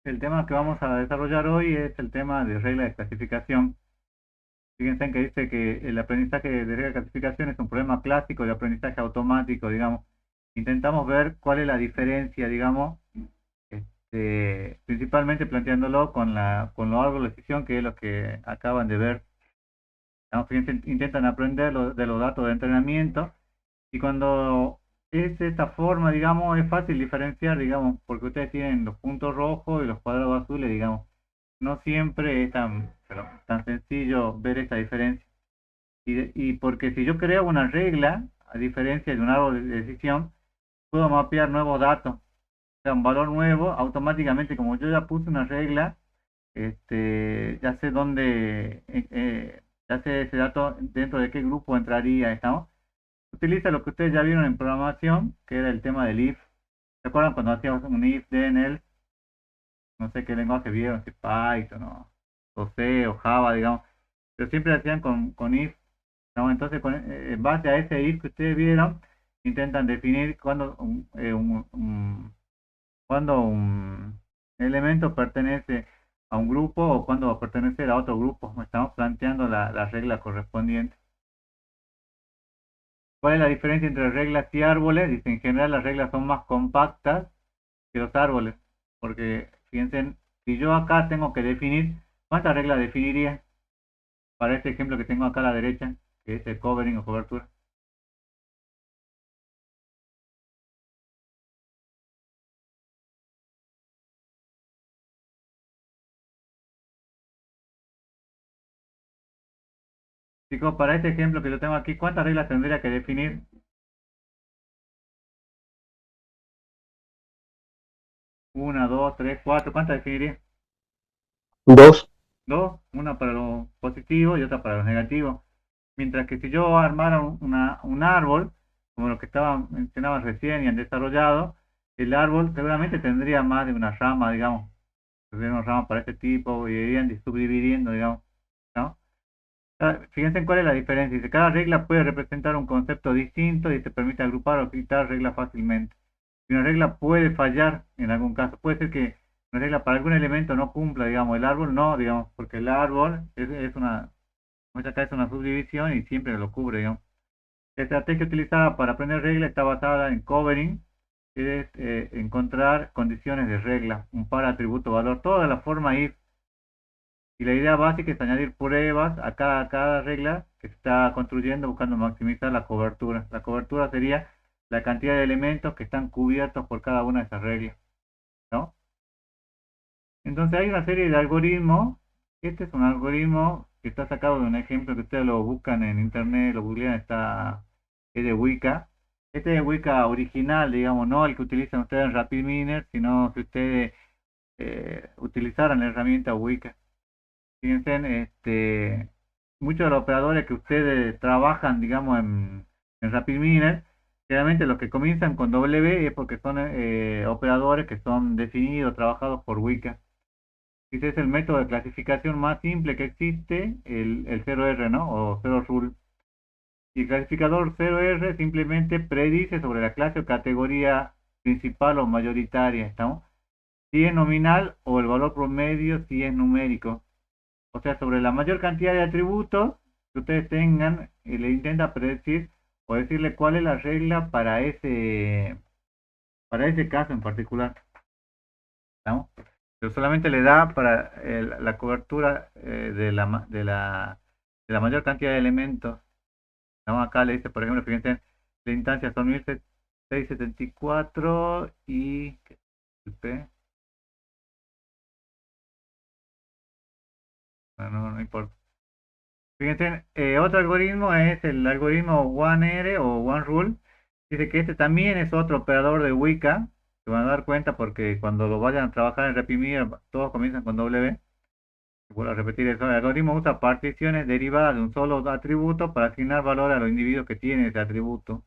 El tema que vamos a desarrollar hoy es el tema de regla de clasificación. Fíjense en que dice que el aprendizaje de regla de clasificación es un problema clásico de aprendizaje automático, digamos. Intentamos ver cuál es la diferencia, digamos, principalmente planteándolo con los árboles de decisión, que es lo que acaban de ver. Digamos, fíjense, intentan aprender de los datos de entrenamiento y cuando es de esta forma, digamos, es fácil diferenciar, digamos, porque ustedes tienen los puntos rojos y los cuadrados azules, digamos. No siempre es tan sencillo ver esta diferencia. Y porque si yo creo una regla, a diferencia de un árbol de decisión, puedo mapear nuevos datos. O sea, un valor nuevo, automáticamente, como yo ya puse una regla, ya sé ya sé ese dato dentro de qué grupo entraría, ¿estamos? Utiliza lo que ustedes ya vieron en programación, que era el tema del if. ¿Se acuerdan cuando hacíamos un if, then, else? No sé qué lenguaje vieron, si Python o C o Java, digamos. Pero siempre hacían con if, ¿no? Entonces, en base a ese if que ustedes vieron, intentan definir cuándo un elemento pertenece a un grupo o cuándo va a pertenecer a otro grupo. Estamos planteando la regla correspondiente. ¿Cuál es la diferencia entre reglas y árboles? Dice, en general las reglas son más compactas que los árboles, porque fíjense, si yo acá tengo que definir, ¿cuántas reglas definiría para este ejemplo que tengo acá a la derecha, que es el covering o cobertura? Chicos, para este ejemplo que yo tengo aquí, ¿cuántas reglas tendría que definir? Una, dos, tres, cuatro, ¿cuántas definiría? Dos. Dos, una para lo positivo y otra para lo negativo. Mientras que si yo armara un árbol, como lo que mencionaba recién y han desarrollado, el árbol seguramente tendría más de una rama, digamos, tendría una rama para este tipo y irían subdividiendo, digamos, ¿no? Fíjense en cuál es la diferencia. Dice, cada regla puede representar un concepto distinto y te permite agrupar o quitar reglas fácilmente. Y una regla puede fallar en algún caso. Puede ser que una regla para algún elemento no cumpla, digamos, el árbol no, digamos, porque el árbol es una, muchas veces es una subdivisión y siempre lo cubre, digamos. La estrategia utilizada para aprender reglas está basada en covering, que es encontrar condiciones de regla, un par atributo valor, toda la forma if. Y la idea básica es añadir pruebas a cada regla que se está construyendo buscando maximizar la cobertura. La cobertura sería la cantidad de elementos que están cubiertos por cada una de esas reglas, ¿no? Entonces hay una serie de algoritmos. Este es un algoritmo que está sacado de un ejemplo que ustedes lo buscan en internet, lo googlean, es de Wika. Este es Wika original, digamos, no el que utilizan ustedes en RapidMiner, sino que ustedes utilizaran la herramienta Wika. Fíjense, muchos de los operadores que ustedes trabajan, digamos, en RapidMiner, generalmente los que comienzan con W es porque son operadores que son definidos, trabajados por Wika. Ese es el método de clasificación más simple que existe, el 0R, ¿no? O 0 rule. Y el clasificador 0R simplemente predice sobre la clase o categoría principal o mayoritaria, ¿estamos? Si es nominal o el valor promedio si es numérico. O sea, sobre la mayor cantidad de atributos que ustedes tengan, le intenta predecir o decirle cuál es la regla para ese caso en particular, ¿estamos? Pero solamente le da para la cobertura de la mayor cantidad de elementos. ¿No? Acá le dice, por ejemplo, fíjense, la instancia son 1674 y ¿qué es el P? No importa. Fíjense, otro algoritmo es el algoritmo OneR o OneRule. Dice que este también es otro operador de Wika. Se van a dar cuenta porque cuando lo vayan a trabajar en Rapimir, todos comienzan con W. Vuelvo a repetir eso. El algoritmo usa particiones derivadas de un solo atributo para asignar valor a los individuos que tienen ese atributo.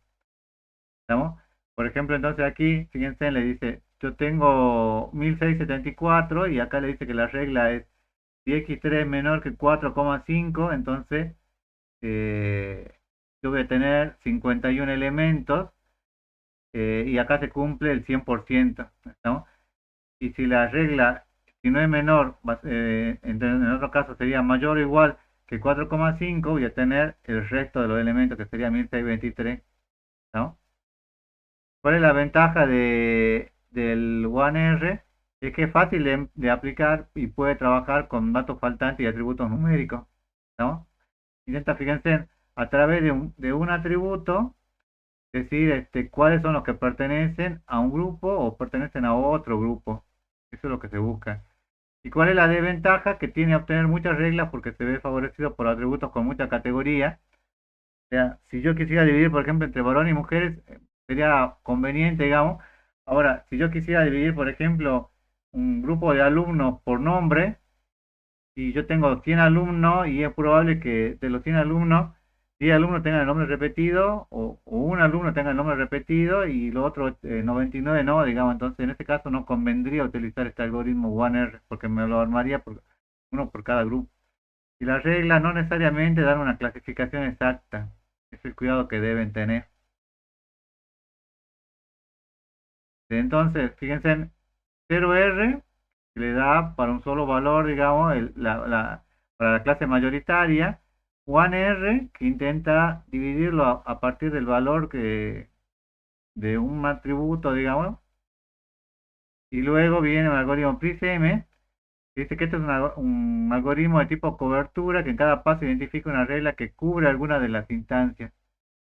¿Estamos? Por ejemplo, entonces aquí, fíjense, le dice, yo tengo 1674 y acá le dice que la regla es si x3 es menor que 4,5, entonces eh, yo voy a tener 51 elementos y acá se cumple el 100%, ¿no? Y si la regla Si no es menor, en otro caso sería mayor o igual que 4,5, voy a tener el resto de los elementos que sería 1623, ¿no? ¿Cuál es la ventaja del OneR? Es que es fácil de aplicar y puede trabajar con datos faltantes y atributos numéricos, ¿no? Intenta, fíjense, a través de un atributo, decir cuáles son los que pertenecen a un grupo o pertenecen a otro grupo. Eso es lo que se busca. ¿Y cuál es la desventaja? Que tiene a obtener muchas reglas porque se ve favorecido por atributos con mucha categoría. O sea, si yo quisiera dividir, por ejemplo, entre varones y mujeres, sería conveniente, digamos. Ahora, si yo quisiera dividir, por ejemplo, un grupo de alumnos por nombre, y yo tengo 100 alumnos y es probable que de los 100 alumnos, 10 alumnos tengan el nombre repetido o un alumno tenga el nombre repetido y los otros 99 no, digamos. Entonces, en este caso no convendría utilizar este algoritmo OneR porque me lo armaría uno por cada grupo. Y las reglas no necesariamente dan una clasificación exacta. Es el cuidado que deben tener. Entonces, fíjense en 0R, que le da para un solo valor, digamos, para la clase mayoritaria. 1R, que intenta dividirlo a partir del valor de un atributo, digamos. Y luego viene el algoritmo PRISM, que dice que este es un algoritmo de tipo cobertura, que en cada paso identifica una regla que cubre alguna de las instancias.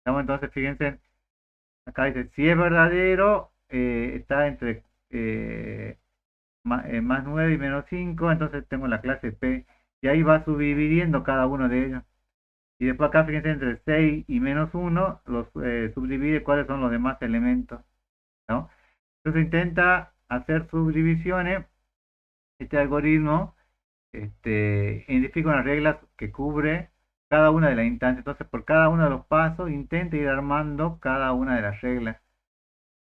Entonces, fíjense, acá dice, si es verdadero, está entre más 9 y menos 5, entonces tengo la clase P, y ahí va subdividiendo cada uno de ellos. Y después acá, fíjense, entre 6 y menos 1, los subdivide cuáles son los demás elementos, ¿no? Entonces intenta hacer subdivisiones, este algoritmo, identifica unas reglas que cubre cada una de las instancias. Entonces, por cada uno de los pasos, intenta ir armando cada una de las reglas.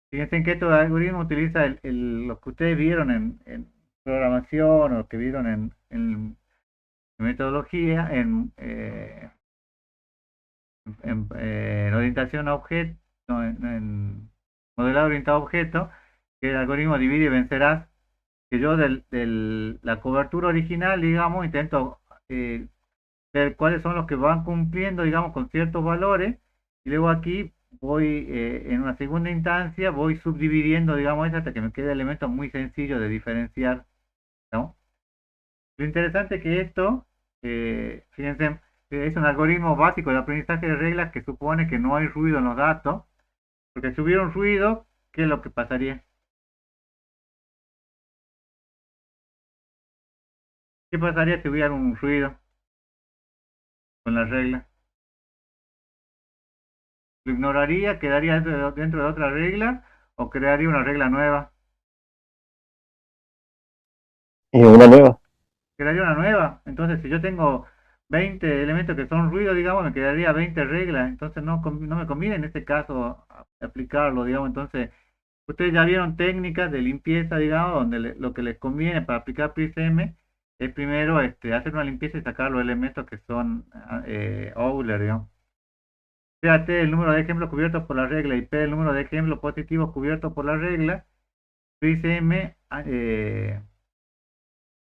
Fíjense que este algoritmo utiliza lo que ustedes vieron en programación o que vieron en metodología, en orientación a objeto, no, en modelado orientado a objeto, que el algoritmo divide y vencerás, que yo la cobertura original, digamos, intento ver cuáles son los que van cumpliendo, digamos, con ciertos valores, y luego aquí voy, en una segunda instancia, voy subdividiendo, digamos, hasta que me quede elementos muy sencillos de diferenciar, ¿no? Lo interesante es que esto, fíjense, es un algoritmo básico de aprendizaje de reglas que supone que no hay ruido en los datos, porque si hubiera un ruido, ¿qué es lo que pasaría? ¿Qué pasaría si hubiera un ruido con la regla? ¿Lo ignoraría? ¿Quedaría dentro de otra regla? ¿O crearía una regla nueva? Una nueva. Crearía una nueva. Entonces, si yo tengo 20 elementos que son ruido, digamos, me quedaría 20 reglas. Entonces, no me conviene en este caso aplicarlo, digamos. Entonces, ustedes ya vieron técnicas de limpieza, digamos, donde lo que les conviene para aplicar PRISM es primero hacer una limpieza y sacar los elementos que son Euler, digamos. Sea T el número de ejemplos cubiertos por la regla y P el número de ejemplos positivos cubiertos por la regla, PRISM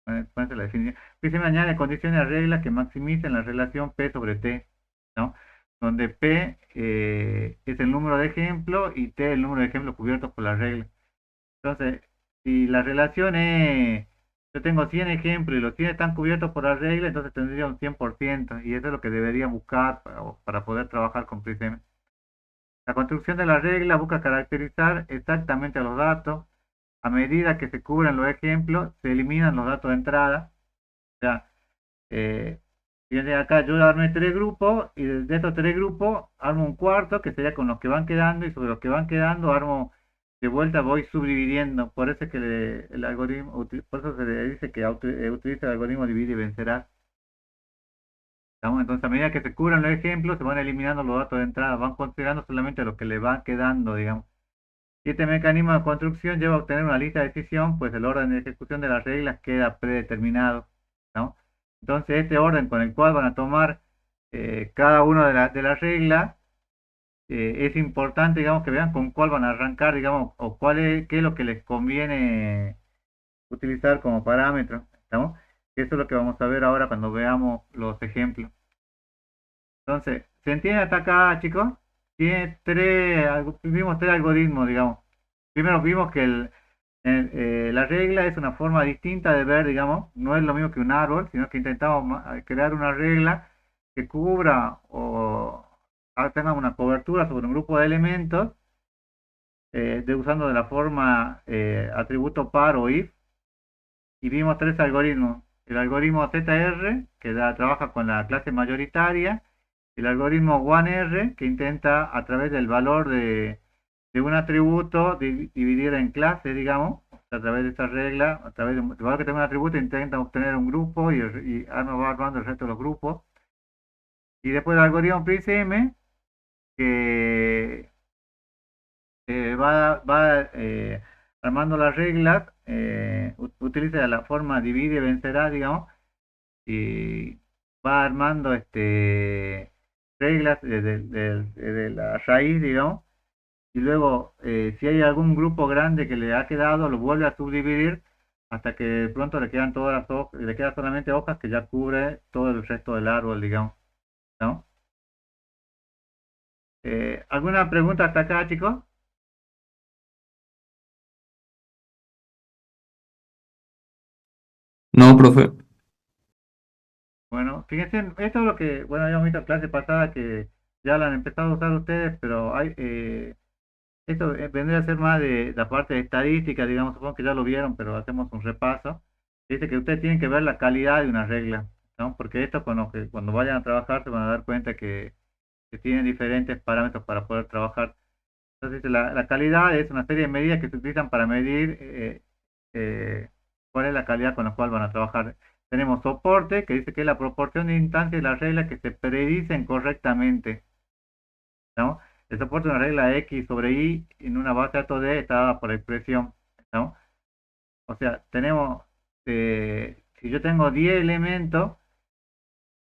la definición. PRISM añade condiciones a reglas que maximicen la relación P sobre T, ¿no? Donde P es el número de ejemplos y T el número de ejemplos cubiertos por la regla. Entonces, si la relación es, yo tengo 100 ejemplos y los 100 están cubiertos por la regla, entonces tendría un 100%, y eso es lo que debería buscar para poder trabajar con PRISM. La construcción de la regla busca caracterizar exactamente a los datos. A medida que se cubren los ejemplos, se eliminan los datos de entrada. O sea, fíjense acá, yo armé tres grupos y de estos tres grupos armo un cuarto que sería con los que van quedando y sobre los que van quedando armo de vuelta, voy subdividiendo. Por eso es que el algoritmo, por eso se le dice que utiliza el algoritmo divide y vencerás. Entonces, a medida que se cubren los ejemplos, se van eliminando los datos de entrada, van considerando solamente lo que le va quedando, digamos. Y este mecanismo de construcción lleva a obtener una lista de decisión, pues el orden de ejecución de las reglas queda predeterminado, ¿no? Entonces, este orden con el cual van a tomar cada una de las reglas, es importante, digamos, que vean con cuál van a arrancar, digamos, o qué es lo que les conviene utilizar como parámetro, ¿estamos? Eso es lo que vamos a ver ahora cuando veamos los ejemplos. Entonces, ¿se entiende hasta acá, chicos? Vimos tres algoritmos, digamos. Primero vimos que la regla es una forma distinta de ver, digamos, no es lo mismo que un árbol, sino que intentamos crear una regla que cubra o tenga una cobertura sobre un grupo de elementos, usando de la forma atributo par o if, y vimos tres algoritmos. El algoritmo ZR, que trabaja con la clase mayoritaria, el algoritmo 1R, que intenta a través del valor de un atributo dividir en clases, digamos, a través de esta regla, a través del valor que tenga un atributo, intenta obtener un grupo y va armando el resto de los grupos. Y después el algoritmo PRISM, que va armando las reglas, utiliza la forma divide y vencerá, digamos, y va armando reglas de la raíz, digamos, y luego si hay algún grupo grande que le ha quedado, lo vuelve a subdividir hasta que de pronto le quedan todas las hojas, le quedan solamente hojas que ya cubre todo el resto del árbol, digamos, ¿no? ¿Alguna pregunta hasta acá, chicos? No, profe. Bueno, fíjense, esto es lo que, bueno, habíamos visto en clase pasada que ya lo han empezado a usar ustedes, pero esto vendría a ser más de la parte de estadística, digamos, supongo que ya lo vieron, pero hacemos un repaso. Dice que ustedes tienen que ver la calidad de una regla, ¿no? Porque esto cuando vayan a trabajar se van a dar cuenta que tienen diferentes parámetros para poder trabajar. Entonces, la calidad es una serie de medidas que se utilizan para medir eh, cuál es la calidad con la cual van a trabajar. Tenemos soporte, que dice que es la proporción de instancias de las reglas que se predicen correctamente, ¿no? El soporte de una regla X sobre Y en una base de datos D está dada por expresión, ¿no? O sea, si yo tengo 10 elementos,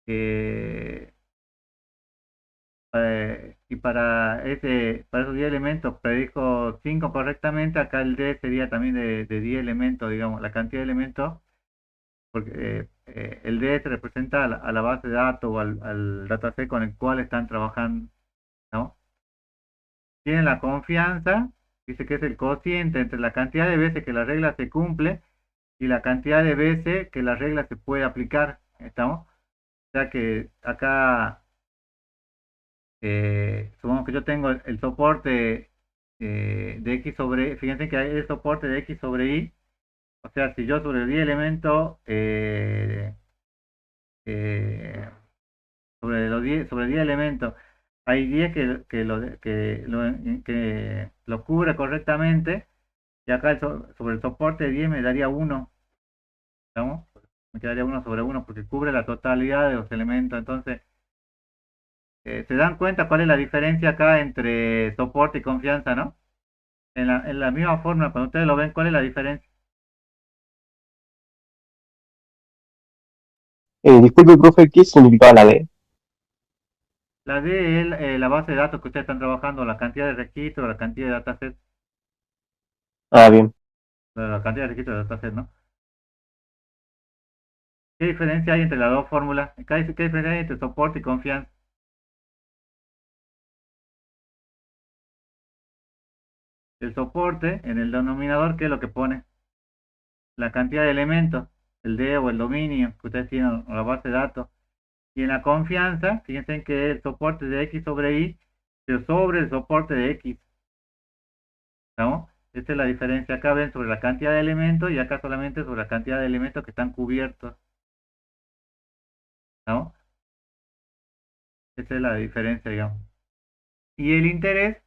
eh, y para esos 10 elementos predijo 5 correctamente, acá el D sería también de 10 elementos, digamos, la cantidad de elementos, porque el D se representa a la base de datos o al dataset con el cual están trabajando, ¿no? Tienen la confianza, dice que es el cociente entre la cantidad de veces que la regla se cumple y la cantidad de veces que la regla se puede aplicar, ¿estamos? O sea que acá, supongamos que yo tengo el soporte de X sobre, fíjense que hay el soporte de X sobre Y, o sea, si yo sobre 10 elementos, eh, sobre 10 elementos, hay 10 que lo cubre correctamente, y acá sobre el soporte de 10 me daría 1, ¿estamos? Me quedaría 1 sobre 1 porque cubre la totalidad de los elementos. Entonces, ¿se dan cuenta cuál es la diferencia acá entre soporte y confianza, no? En la misma forma, cuando ustedes lo ven, ¿cuál es la diferencia? Disculpe, profe, ¿qué significaba la D? La D es la base de datos que ustedes están trabajando, la cantidad de registros, la cantidad de datasets, Ah, bien. la cantidad de registros de datasets, ¿no? ¿Qué diferencia hay entre las dos fórmulas? ¿Qué diferencia hay entre soporte y confianza? El soporte, en el denominador, ¿qué es lo que pone? La cantidad de elementos, el D o el dominio que ustedes tienen o la base de datos. Y en la confianza, fíjense que el soporte de X sobre Y, pero sobre el soporte de X, ¿no? Esta es la diferencia. Acá ven sobre la cantidad de elementos y acá solamente sobre la cantidad de elementos que están cubiertos, ¿no? Esa es la diferencia, digamos. Y el interés,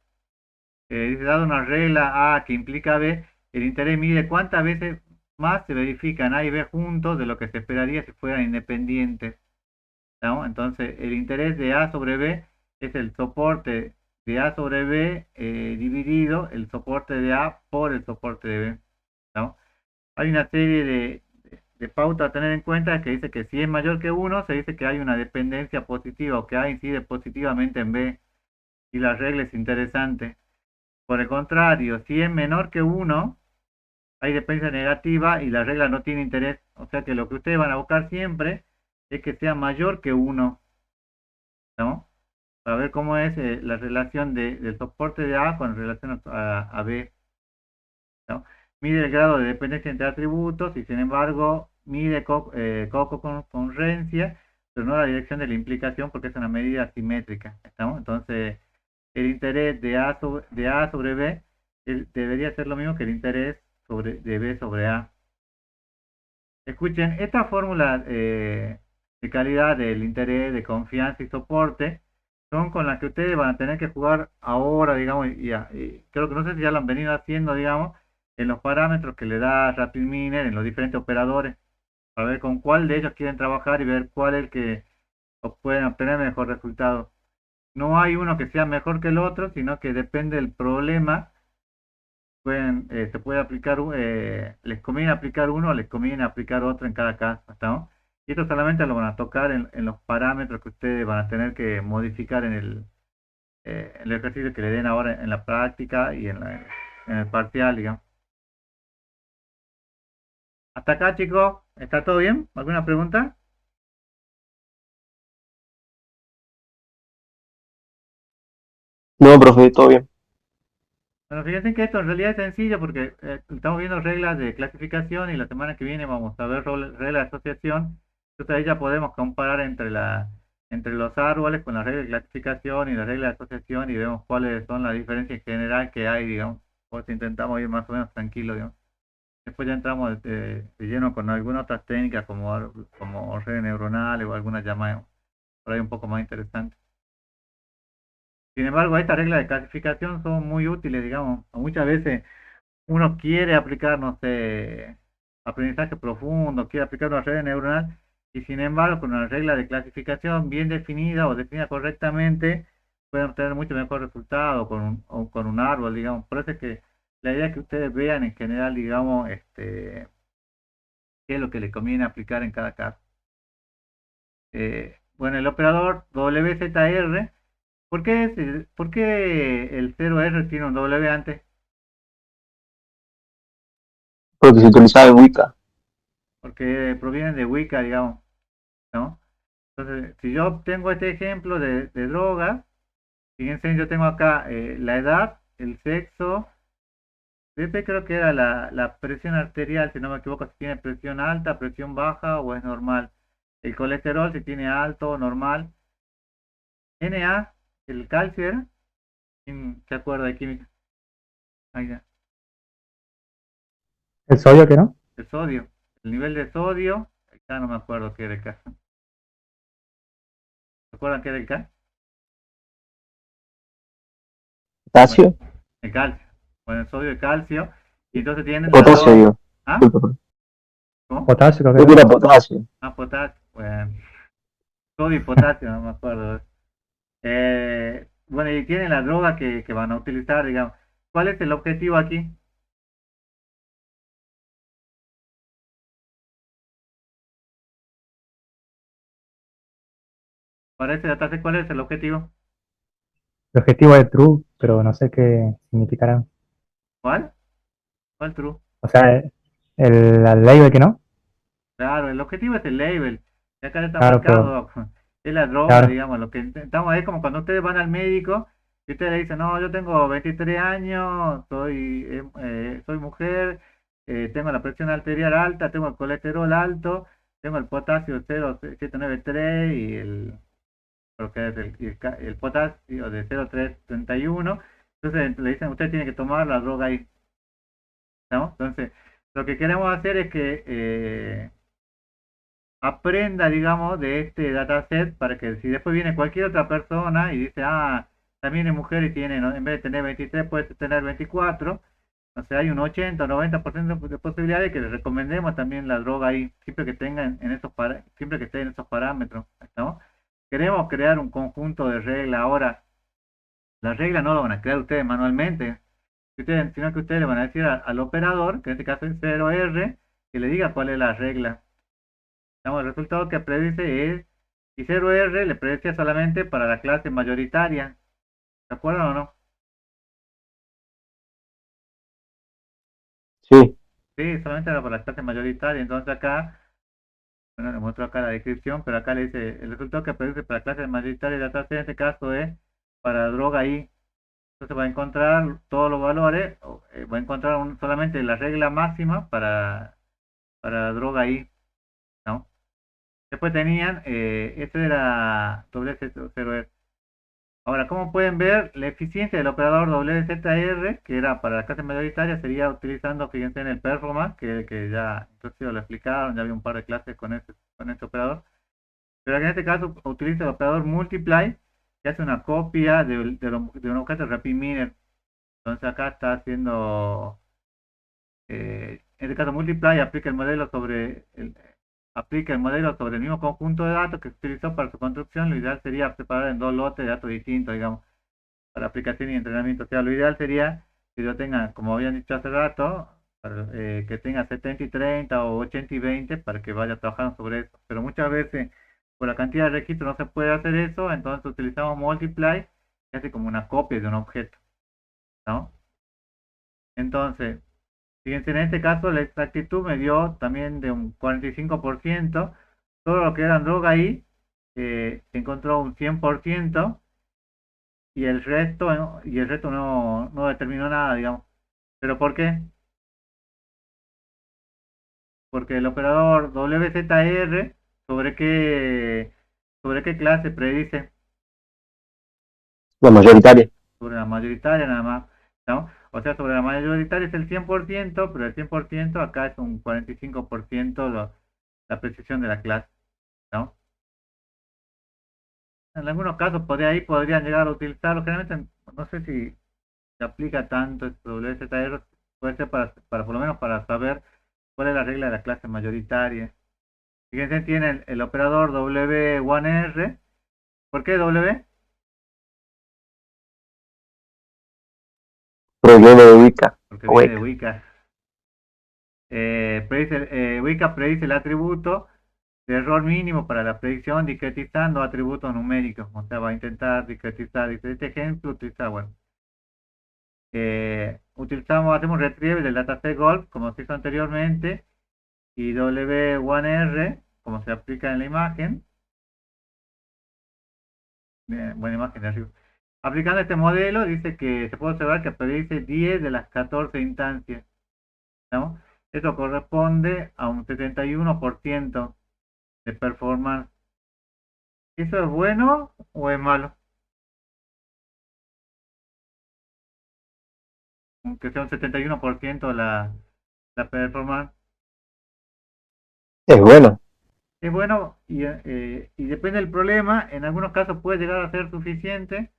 dice, dado una regla A que implica B, el interés mide cuántas veces más se verifican A y B juntos de lo que se esperaría si fueran independientes, ¿no? Entonces, el interés de A sobre B es el soporte de A sobre B dividido el soporte de A por el soporte de B, ¿no? Hay una serie de pautas a tener en cuenta que dice que si es mayor que 1, se dice que hay una dependencia positiva o que A incide positivamente en B y la regla es interesante. Por el contrario, si es menor que 1, hay dependencia negativa y la regla no tiene interés. O sea que lo que ustedes van a buscar siempre es que sea mayor que uno, ¿no? Para ver cómo es la relación del soporte de A con relación a B, ¿no? Mide el grado de dependencia entre atributos y sin embargo mide concurrencia, pero no la dirección de la implicación porque es una medida simétrica, ¿estamos? Entonces, el interés de A sobre B debería ser lo mismo que el interés de B sobre A. Escuchen, esta fórmula de calidad del interés, de confianza y soporte son con las que ustedes van a tener que jugar ahora, digamos, y creo que no sé si ya lo han venido haciendo, digamos, en los parámetros que le da RapidMiner en los diferentes operadores, para ver con cuál de ellos quieren trabajar y ver cuál es el que pueden obtener mejor resultado. No hay uno que sea mejor que el otro, sino que depende del problema se puede aplicar, les conviene aplicar uno o les conviene aplicar otro en cada caso, ¿estamos? Y esto solamente lo van a tocar en los parámetros que ustedes van a tener que modificar en el ejercicio que le den ahora en la práctica y en el parcial, digamos. Hasta acá, chicos, ¿está todo bien? ¿Alguna pregunta? No, profe, todo bien. Bueno, fíjense que esto en realidad es sencillo porque estamos viendo reglas de clasificación y la semana que viene vamos a ver reglas de asociación. Entonces ahí ya podemos comparar entre los árboles con las reglas de clasificación y las reglas de asociación y vemos cuáles son las diferencias en general que hay, digamos. Por si intentamos ir más o menos tranquilos, digamos. Después ya entramos de lleno con algunas otras técnicas como redes neuronales o algunas llamadas por ahí un poco más interesantes. Sin embargo, estas reglas de clasificación son muy útiles, digamos. Muchas veces uno quiere aplicar, no sé, aprendizaje profundo, quiere aplicar una red neuronal y sin embargo con una regla de clasificación bien definida o definida correctamente pueden obtener mucho mejor resultado o con un árbol, digamos. Por eso es que la idea es que ustedes vean en general, digamos, qué es lo que les conviene aplicar en cada caso. Bueno, el operador WZR, ¿por qué el 0R tiene un W antes? Porque se utilizaba en Wicca. Porque provienen de Wicca, digamos, ¿no? Entonces, si yo obtengo este ejemplo de drogas, fíjense, yo tengo acá la edad, el sexo, Pepe creo que era la presión arterial, si no me equivoco, si tiene presión alta, presión baja o es normal. El colesterol, si tiene alto o normal. Na, el calcio era, ¿quién se acuerda de química? Ahí ya. ¿El sodio que no? El sodio, el nivel de sodio, acá no me acuerdo qué era el K. ¿Se acuerdan qué era el K? Bueno, Potasio. el calcio. Bueno, el sodio y calcio. Y entonces tienen las Potasio, dos. digo. ¿Ah? Disculpa, profe. ¿Cómo? Potasio creo que Creo que era. era potasio. Ah, potasio. Bueno, sodio y potasio, no me acuerdo. Bueno, y tienen la droga que van a utilizar, digamos. ¿Cuál es el objetivo aquí? Para este dataset, ¿cuál es el objetivo? El objetivo es true, pero no sé qué significará. ¿Cuál? ¿Cuál true? O sea, la label que no. Claro, el objetivo es el label. Y acá está Claro, pero, marcado. Es la droga, claro, digamos. Lo que intentamos es como cuando ustedes van al médico y ustedes le dicen, no, yo tengo 23 años, soy mujer, tengo la presión arterial alta, tengo el colesterol alto, tengo el potasio 0,793 y creo que es el potasio de 0,331. Entonces le dicen, usted tiene que tomar la droga ahí, ¿no? Entonces, lo que queremos hacer es que aprenda, digamos, de este dataset para que si después viene cualquier otra persona y dice, ah, también es mujer y tiene, ¿no? En vez de tener 23 puede tener 24, o sea, hay un 80 o 90% de posibilidades que le recomendemos también la droga ahí, siempre que tengan siempre que esté en esos parámetros, ¿no? Queremos crear un conjunto de reglas. Ahora, las reglas no lo van a crear ustedes manualmente, sino que ustedes le van a decir al operador, que en este caso es 0R, que le diga cuál es la regla. Digamos, el resultado que predice es, y 0R le predice solamente para la clase mayoritaria. ¿De acuerdo o no? Sí. Sí, solamente era para la clase mayoritaria. Entonces acá, bueno, le muestro acá la descripción, pero acá le dice, el resultado que produce para la clase mayoritaria de la tasa en este caso es para droga I. Entonces va a encontrar todos los valores, va a encontrar solamente la regla máxima para droga I, ¿no? Después tenían, este era WZ0R. Ahora, como pueden ver, la eficiencia del operador WZR, que era para la clase mayoritaria, sería utilizando, fíjense en el performance, que ya inclusive lo explicaron, ya había un par de clases con este operador. Pero en este caso utiliza el operador multiply, que hace una copia de un objeto rapid miner. Entonces acá está haciendo, en este caso multiply aplica el modelo sobre el mismo conjunto de datos que se utilizó para su construcción. Lo ideal sería preparar en dos lotes de datos distintos, digamos, para aplicación y entrenamiento. O sea, lo ideal sería que yo tenga, como habían dicho hace rato, que tenga 70 y 30 o 80 y 20 para que vaya trabajando sobre eso. Pero muchas veces, por la cantidad de registros, no se puede hacer eso, entonces utilizamos multiply, que hace como una copia de un objeto, ¿no? Entonces, fíjense, en este caso la exactitud me dio también de un 45%. Todo lo que eran droga ahí encontró un 100%, y el resto no determinó nada, digamos. ¿Pero por qué? Porque el operador WZR, ¿sobre qué, sobre qué clase predice? La mayoritaria. Sobre la mayoritaria nada más, ¿no? O sea, sobre la mayoritaria es el 100%, pero el 100% acá es un 45% la precisión de la clase, ¿no? En algunos casos podrían llegar a utilizarlo. Generalmente no sé si se aplica tanto este WZR, puede ser para por lo menos para saber cuál es la regla de la clase mayoritaria. Fíjense, tiene el operador W1R. ¿Por qué W? Problema de Wicca. Porque viene de Wicca. Wicca. Wicca predice el atributo de error mínimo para la predicción discretizando atributos numéricos. O sea, va a intentar discretizar. Este ejemplo utiliza, bueno, hacemos retrieval del dataset golf, como se hizo anteriormente, y W1R, como se aplica en la imagen. Bien, buena imagen de arriba. Aplicando este modelo, dice que se puede observar que predice 10 de las 14 instancias, ¿no? Esto corresponde a un 71% de performance. ¿Eso es bueno o es malo? Aunque sea un 71% la performance. Es bueno. Es bueno y depende del problema. En algunos casos puede llegar a ser suficiente.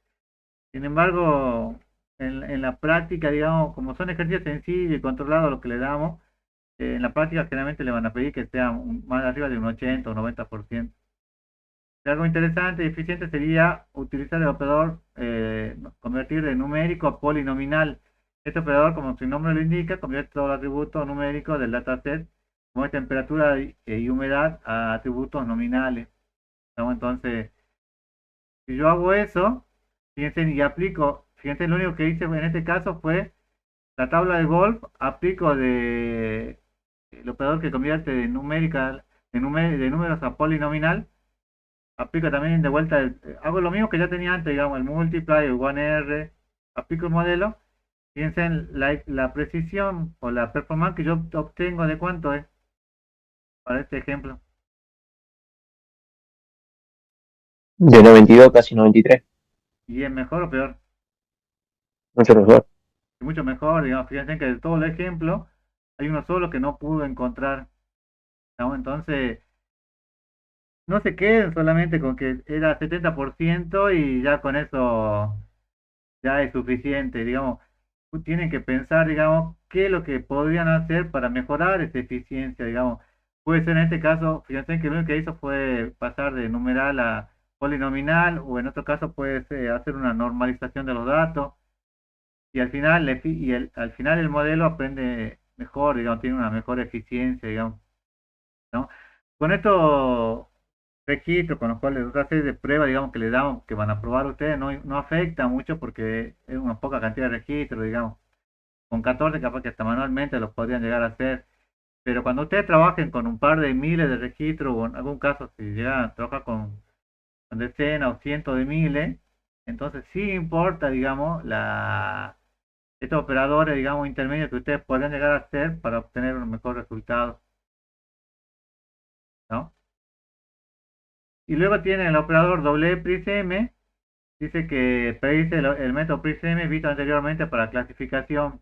Sin embargo, en la práctica, digamos, como son ejercicios sencillos y controlados los que le damos, en la práctica generalmente le van a pedir que sea más arriba de un 80 o 90%. Algo interesante y eficiente sería utilizar el operador, convertir de numérico a polinominal. Este operador, como su nombre lo indica, convierte todo el atributo numérico del dataset, como es temperatura y humedad, a atributos nominales, ¿no? Entonces, si yo hago eso, fíjense, y aplico, fíjense, lo único que hice en este caso fue la tabla de golf, aplico el operador que convierte de números a polinominal. Aplico también de vuelta, hago lo mismo que ya tenía antes, digamos, el multiply, el 1R, aplico el modelo. Fíjense en la precisión o la performance que yo obtengo, de cuánto es para este ejemplo. De 92 casi 93. Y es mejor o peor. Mucho mejor. Y mucho mejor, digamos. Fíjense que de todo el ejemplo hay uno solo que no pudo encontrar, ¿no? Entonces, no se queden solamente con que era 70% y ya con eso ya es suficiente, digamos. Tienen que pensar, digamos, qué es lo que podrían hacer para mejorar esa eficiencia, digamos. Puede ser en este caso, fíjense que lo único que hizo fue pasar de numeral a polinominal, o en otro caso puede ser hacer una normalización de los datos, y al final el modelo aprende mejor, digamos, tiene una mejor eficiencia, digamos, ¿no? Con estos registros con los cuales otra serie de pruebas, digamos, que le damos, que van a probar ustedes, no afecta mucho porque es una poca cantidad de registros, digamos. Con 14 capaz que hasta manualmente los podrían llegar a hacer. Pero cuando ustedes trabajen con un par de miles de registros, o en algún caso si llegan a trabajar con decenas o cientos de miles, entonces sí importa, digamos, estos operadores, digamos, intermedios que ustedes podrían llegar a hacer para obtener un mejor resultado, ¿no? Y luego tienen el operador WPRISM, dice que predice el método PRISM visto anteriormente para clasificación.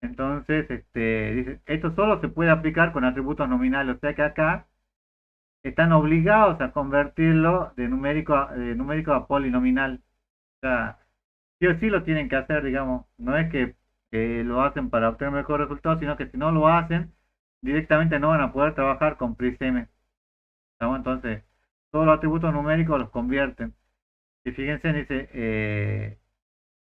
Entonces, dice, esto solo se puede aplicar con atributos nominales, o sea que acá están obligados a convertirlo de numérico a polinominal. O sea, sí o sí lo tienen que hacer, digamos. No es que lo hacen para obtener mejor resultado, sino que si no lo hacen, directamente no van a poder trabajar con PRISM. ¿No? Entonces, todos los atributos numéricos los convierten. Y fíjense, dice,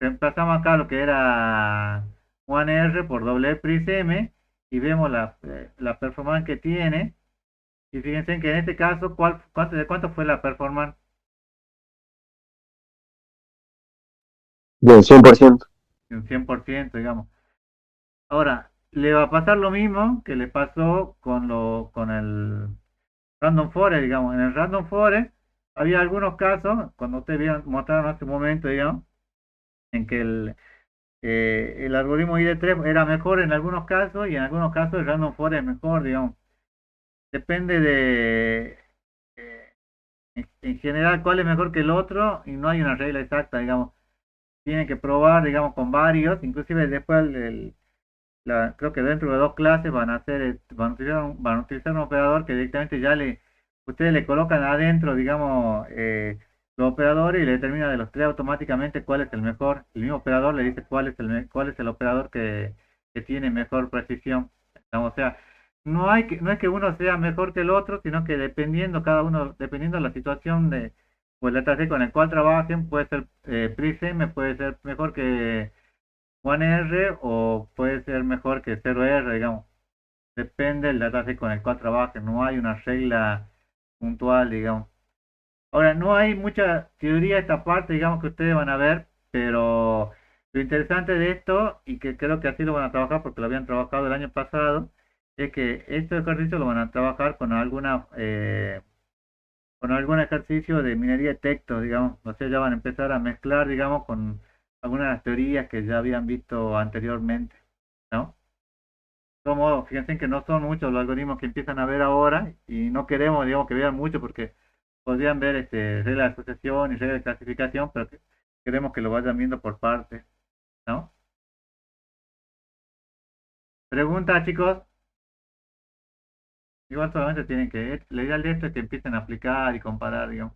reemplazamos acá lo que era 1R por doble PRISM y vemos la performance que tiene. Y fíjense que en este caso, ¿de cuánto fue la performance? Del 100%. Un 100%, digamos. Ahora, le va a pasar lo mismo que le pasó con el Random Forest, digamos. En el Random Forest había algunos casos, cuando ustedes mostraron hace un momento, digamos, en que el algoritmo ID3 era mejor en algunos casos y en algunos casos el Random Forest es mejor, digamos. Depende eh, en general cuál es mejor que el otro y no hay una regla exacta, digamos. Tienen que probar, digamos, con varios, inclusive después creo que dentro de dos clases van a utilizar un operador que directamente ustedes le colocan adentro, digamos, los operadores y le determina de los tres automáticamente cuál es el mejor. El mismo operador le dice cuál es el operador que tiene mejor precisión. O sea, no es que uno sea mejor que el otro, sino que dependiendo de la situación o el dataset con el cual trabajen, puede ser PRISM, puede ser mejor que 1R o puede ser mejor que 0R, digamos. Depende del dataset con el cual trabajen, no hay una regla puntual, digamos. Ahora, no hay mucha teoría de esta parte, digamos, que ustedes van a ver, pero lo interesante de esto, y que creo que así lo van a trabajar porque lo habían trabajado el año pasado, es que este ejercicio lo van a trabajar con algún ejercicio de minería de texto, digamos. O sea, ya van a empezar a mezclar, digamos, con algunas de las teorías que ya habían visto anteriormente, ¿no? De todos modos, fíjense que no son muchos los algoritmos que empiezan a ver ahora y no queremos, digamos, que vean mucho porque podrían ver reglas de asociación y reglas de clasificación, pero queremos que lo vayan viendo por partes, ¿no? Pregunta, chicos. Igual solamente tienen que, la idea de esto es que empiecen a aplicar y comparar, digamos.